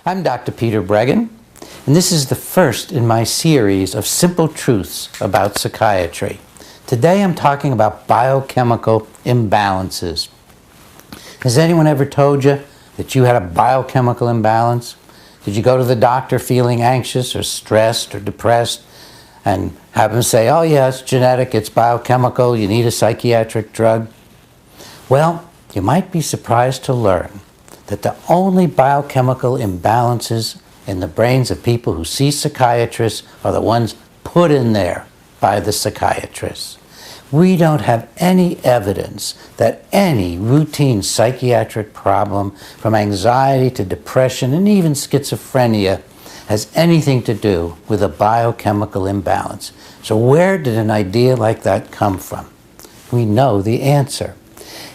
I'm Dr. Peter Breggin, and this is the first in my series of simple truths about psychiatry. Today I'm talking about biochemical imbalances. Has anyone ever told you that you had a biochemical imbalance? Did you go to the doctor feeling anxious or stressed or depressed and have them say, oh yeah, it's genetic, it's biochemical, you need a psychiatric drug? Well, you might be surprised to learn that the only biochemical imbalances in the brains of people who see psychiatrists are the ones put in there by the psychiatrists. We don't have any evidence that any routine psychiatric problem, from anxiety to depression and even schizophrenia, has anything to do with a biochemical imbalance. So where did an idea like that come from? We know the answer.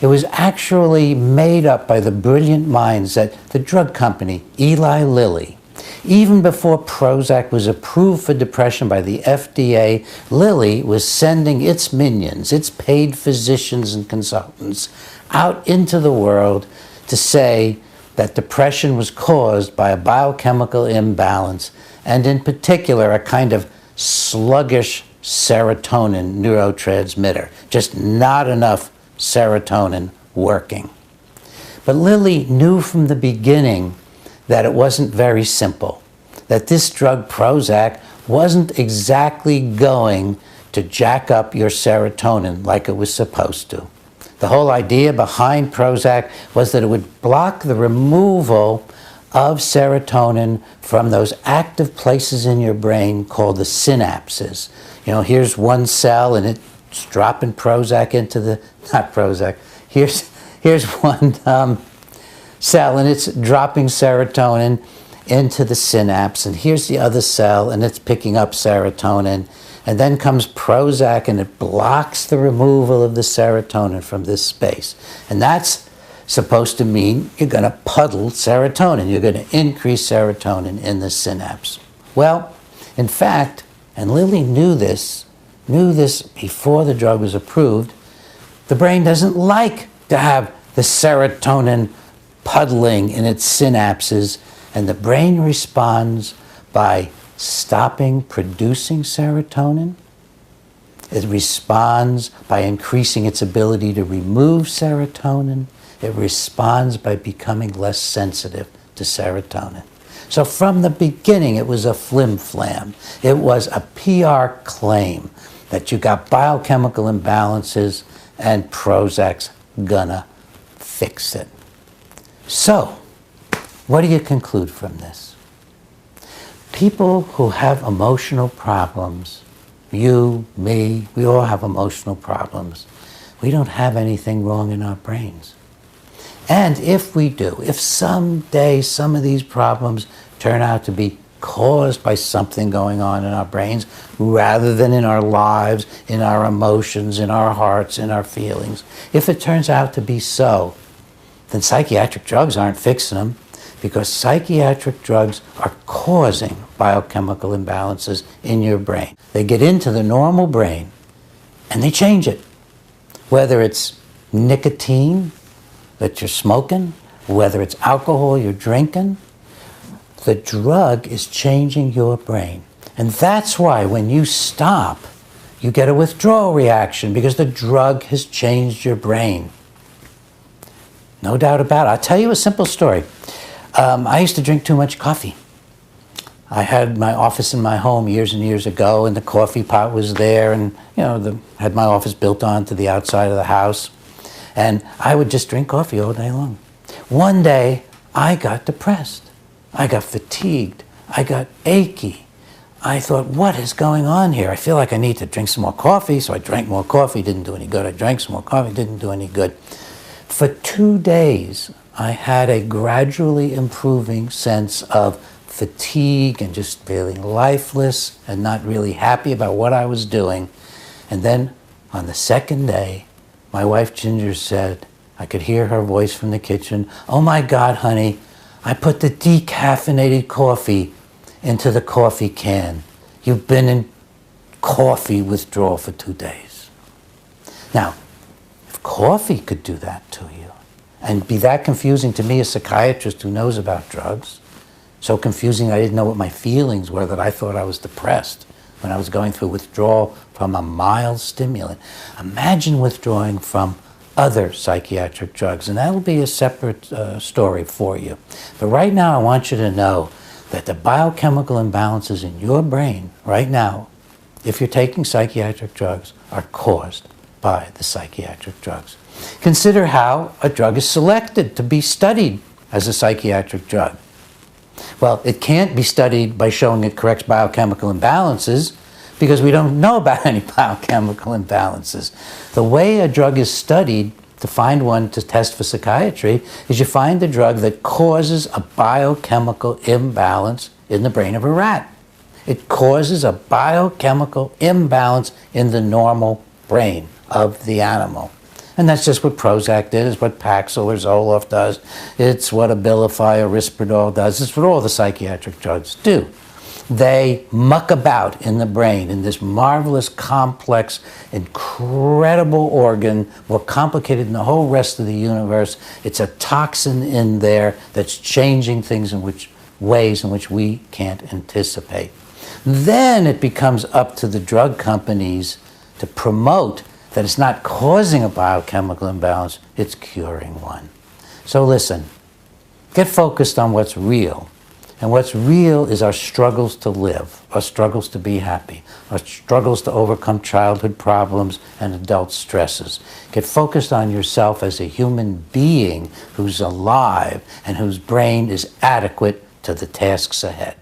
It was actually made up by the brilliant minds at the drug company Eli Lilly. Even before Prozac was approved for depression by the FDA, Lilly was sending its minions, its paid physicians and consultants, out into the world to say that depression was caused by a biochemical imbalance, and in particular a kind of sluggish serotonin neurotransmitter, just not enough serotonin working. But Lilly knew from the beginning that it wasn't very simple, that this drug Prozac wasn't exactly going to jack up your serotonin like it was supposed to. The whole idea behind Prozac was that it would block the removal of serotonin from those active places in your brain called the synapses. You know, here's one cell and it's dropping Prozac into the, not Prozac, here's one cell and it's dropping serotonin into the synapse, and here's the other cell and it's picking up serotonin, and then comes Prozac and it blocks the removal of the serotonin from this space. And that's supposed to mean you're going to puddle serotonin, you're going to increase serotonin in the synapse. Well, in fact, and Lilly knew this before the drug was approved, the brain doesn't like to have the serotonin puddling in its synapses, and the brain responds by stopping producing serotonin. It responds by increasing its ability to remove serotonin. It responds by becoming less sensitive to serotonin. So from the beginning, it was a flim-flam. It was a PR claim that you got biochemical imbalances and Prozac's gonna fix it. So, what do you conclude from this? People who have emotional problems, you, me, we all have emotional problems. We don't have anything wrong in our brains. And if we do, if someday some of these problems turn out to be caused by something going on in our brains rather than in our lives, in our emotions, in our hearts, in our feelings, if it turns out to be so, then psychiatric drugs aren't fixing them, because psychiatric drugs are causing biochemical imbalances in your brain. They get into the normal brain and they change it. Whether it's nicotine that you're smoking, whether it's alcohol you're drinking, the drug is changing your brain. And that's why when you stop, you get a withdrawal reaction, because the drug has changed your brain. No doubt about it. I'll tell you a simple story. I used to drink too much coffee. I had my office in my home years and years ago, and the coffee pot was there, and had my office built onto the outside of the house, and I would just drink coffee all day long. One day, I got depressed. I got fatigued. I got achy. I thought, what is going on here? I feel like I need to drink some more coffee, so I drank more coffee, didn't do any good. I drank some more coffee, didn't do any good. For 2 days, I had a gradually improving sense of fatigue and just feeling lifeless and not really happy about what I was doing. And then on the second day, my wife Ginger said, I could hear her voice from the kitchen, oh my God, honey, I put the decaffeinated coffee into the coffee can. You've been in coffee withdrawal for 2 days. Now, if coffee could do that to you and be that confusing to me, a psychiatrist who knows about drugs, So confusing I didn't know what my feelings were, that I thought I was depressed when I was going through withdrawal from a mild stimulant. Imagine withdrawing from other psychiatric drugs, and that will be a separate story for you. But right now I want you to know that the biochemical imbalances in your brain right now, if you're taking psychiatric drugs, are caused by the psychiatric drugs. Consider how a drug is selected to be studied as a psychiatric drug. Well, it can't be studied by showing it corrects biochemical imbalances, because we don't know about any biochemical imbalances. The way a drug is studied to find one to test for psychiatry is you find a drug that causes a biochemical imbalance in the brain of a rat. It causes a biochemical imbalance in the normal brain of the animal. And that's just what Prozac did, it's what Paxil or Zoloft does, it's what Abilify or Risperdal does, it's what all the psychiatric drugs do. They muck about in the brain in this marvelous, complex, incredible organ, more complicated than the whole rest of the universe. It's a toxin in there that's changing things in ways in which we can't anticipate. Then it becomes up to the drug companies to promote that it's not causing a biochemical imbalance, it's curing one. So listen, get focused on what's real. And what's real is our struggles to live, our struggles to be happy, our struggles to overcome childhood problems and adult stresses. Get focused on yourself as a human being who's alive and whose brain is adequate to the tasks ahead.